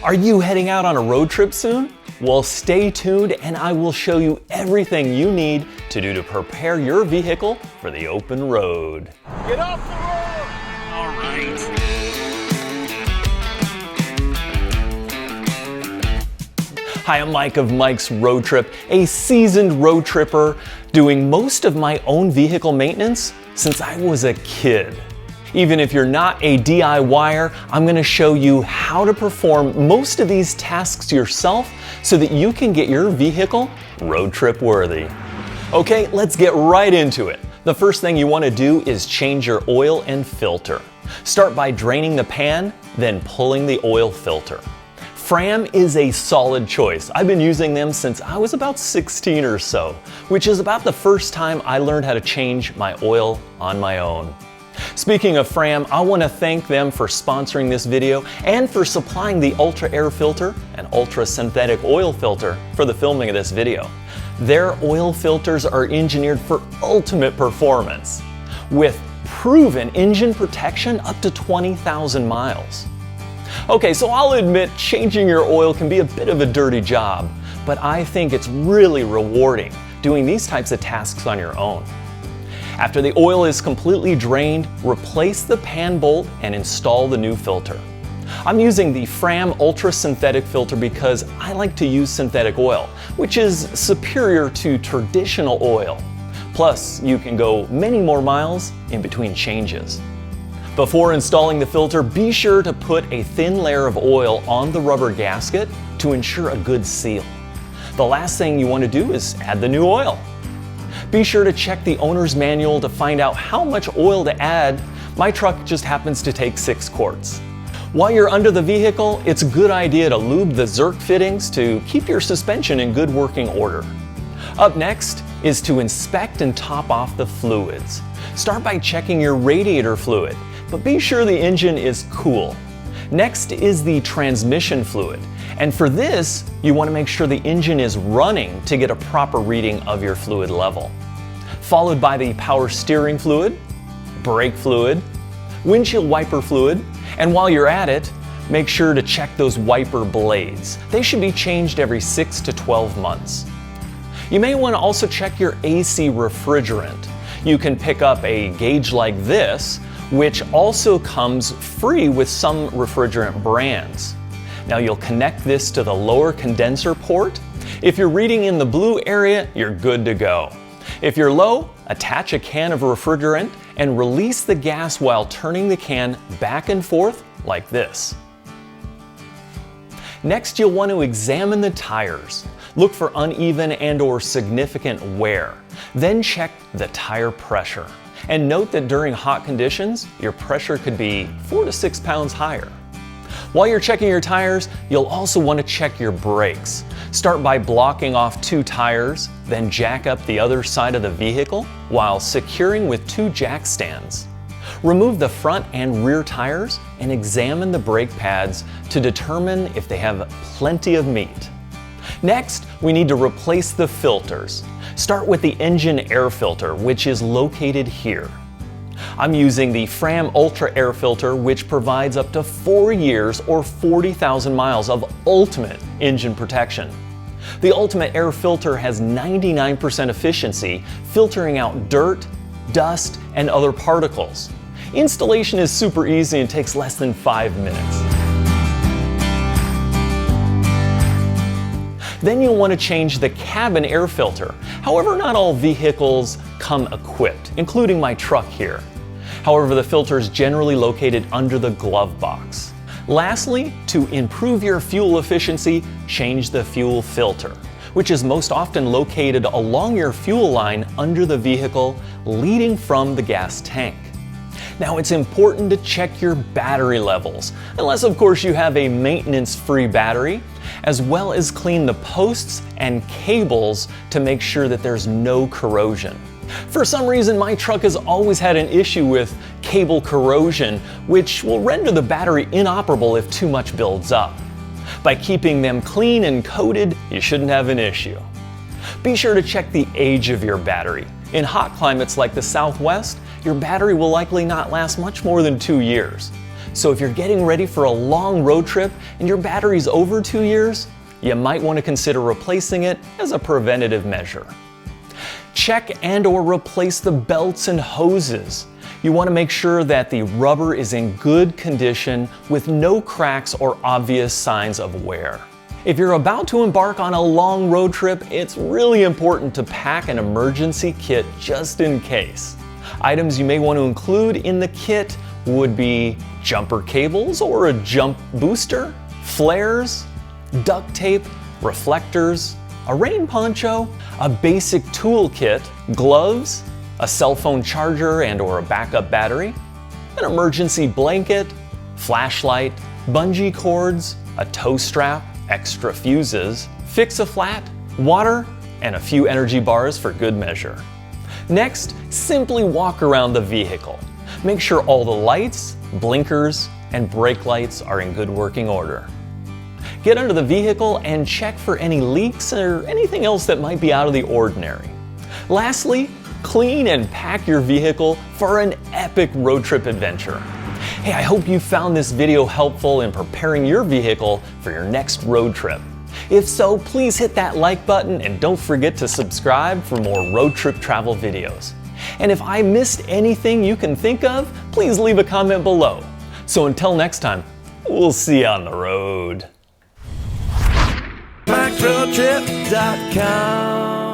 Are you heading out on a road trip soon? Well, stay tuned and I will show you everything you need to do to prepare your vehicle for the open road. Get off the road! All right. Hi, I'm Mike of Mike's Road Trip, a seasoned road tripper doing most of my own vehicle maintenance since I was a kid. Even if you're not a DIYer, I'm going to show you how to perform most of these tasks yourself so that you can get your vehicle road trip worthy. Okay, let's get right into it. The first thing you want to do is change your oil and filter. Start by draining the pan, then pulling the oil filter. Fram is a solid choice. I've been using them since I was about 16 or so, which is about the first time I learned how to change my oil on my own. Speaking of Fram, I want to thank them for sponsoring this video and for supplying the Ultra Air filter and Ultra Synthetic oil filter for the filming of this video. Their oil filters are engineered for ultimate performance, with proven engine protection up to 20,000 miles. Okay, so I'll admit changing your oil can be a bit of a dirty job, but I think it's really rewarding doing these types of tasks on your own. After the oil is completely drained, replace the pan bolt and install the new filter. I'm using the Fram Ultra Synthetic filter because I like to use synthetic oil, which is superior to traditional oil. Plus, you can go many more miles in between changes. Before installing the filter, be sure to put a thin layer of oil on the rubber gasket to ensure a good seal. The last thing you want to do is add the new oil. Be sure to check the owner's manual to find out how much oil to add. My truck just happens to take 6 quarts. While you're under the vehicle, it's a good idea to lube the Zerk fittings to keep your suspension in good working order. Up next is to inspect and top off the fluids. Start by checking your radiator fluid, but be sure the engine is cool. Next is the transmission fluid. And for this, you want to make sure the engine is running to get a proper reading of your fluid level. Followed by the power steering fluid, brake fluid, windshield wiper fluid, and while you're at it, make sure to check those wiper blades. They should be changed every 6 to 12 months. You may want to also check your AC refrigerant. You can pick up a gauge like this, which also comes free with some refrigerant brands. Now you'll connect this to the lower condenser port. If you're reading in the blue area, you're good to go. If you're low, attach a can of refrigerant and release the gas while turning the can back and forth like this. Next, you'll want to examine the tires. Look for uneven and/or significant wear. Then check the tire pressure. And note that during hot conditions, your pressure could be 4 to 6 pounds higher. While you're checking your tires, you'll also want to check your brakes. Start by blocking off 2 tires, then jack up the other side of the vehicle while securing with 2 jack stands. Remove the front and rear tires and examine the brake pads to determine if they have plenty of meat. Next, we need to replace the filters. Start with the engine air filter, which is located here. I'm using the Fram Ultra Air filter, which provides up to 4 years or 40,000 miles of ultimate engine protection. The Ultimate Air filter has 99% efficiency, filtering out dirt, dust, and other particles. Installation is super easy and takes less than 5 minutes. Then you'll want to change the cabin air filter. However, not all vehicles come equipped, including my truck here. However, the filter is generally located under the glove box. Lastly, to improve your fuel efficiency, change the fuel filter, which is most often located along your fuel line under the vehicle, leading from the gas tank. Now, it's important to check your battery levels, unless of course you have a maintenance-free battery, as well as clean the posts and cables to make sure that there's no corrosion. For some reason, my truck has always had an issue with cable corrosion, which will render the battery inoperable if too much builds up. By keeping them clean and coated, you shouldn't have an issue. Be sure to check the age of your battery. In hot climates like the Southwest, your battery will likely not last much more than 2 years. So if you're getting ready for a long road trip and your battery's over 2 years, you might want to consider replacing it as a preventative measure. Check and/or replace the belts and hoses. You want to make sure that the rubber is in good condition with no cracks or obvious signs of wear. If you're about to embark on a long road trip, it's really important to pack an emergency kit just in case. Items you may want to include in the kit would be jumper cables or a jump booster, flares, duct tape, reflectors, a rain poncho, a basic tool kit, gloves, a cell phone charger and/or a backup battery, an emergency blanket, flashlight, bungee cords, a tow strap, extra fuses, fix-a-flat, water, and a few energy bars for good measure. Next, simply walk around the vehicle. Make sure all the lights, blinkers, and brake lights are in good working order. Get under the vehicle and check for any leaks or anything else that might be out of the ordinary. Lastly, clean and pack your vehicle for an epic road trip adventure. Hey, I hope you found this video helpful in preparing your vehicle for your next road trip. If so, please hit that like button and don't forget to subscribe for more road trip travel videos. And if I missed anything you can think of, please leave a comment below. So until next time, we'll see you on the road. MikeRoadTrip.com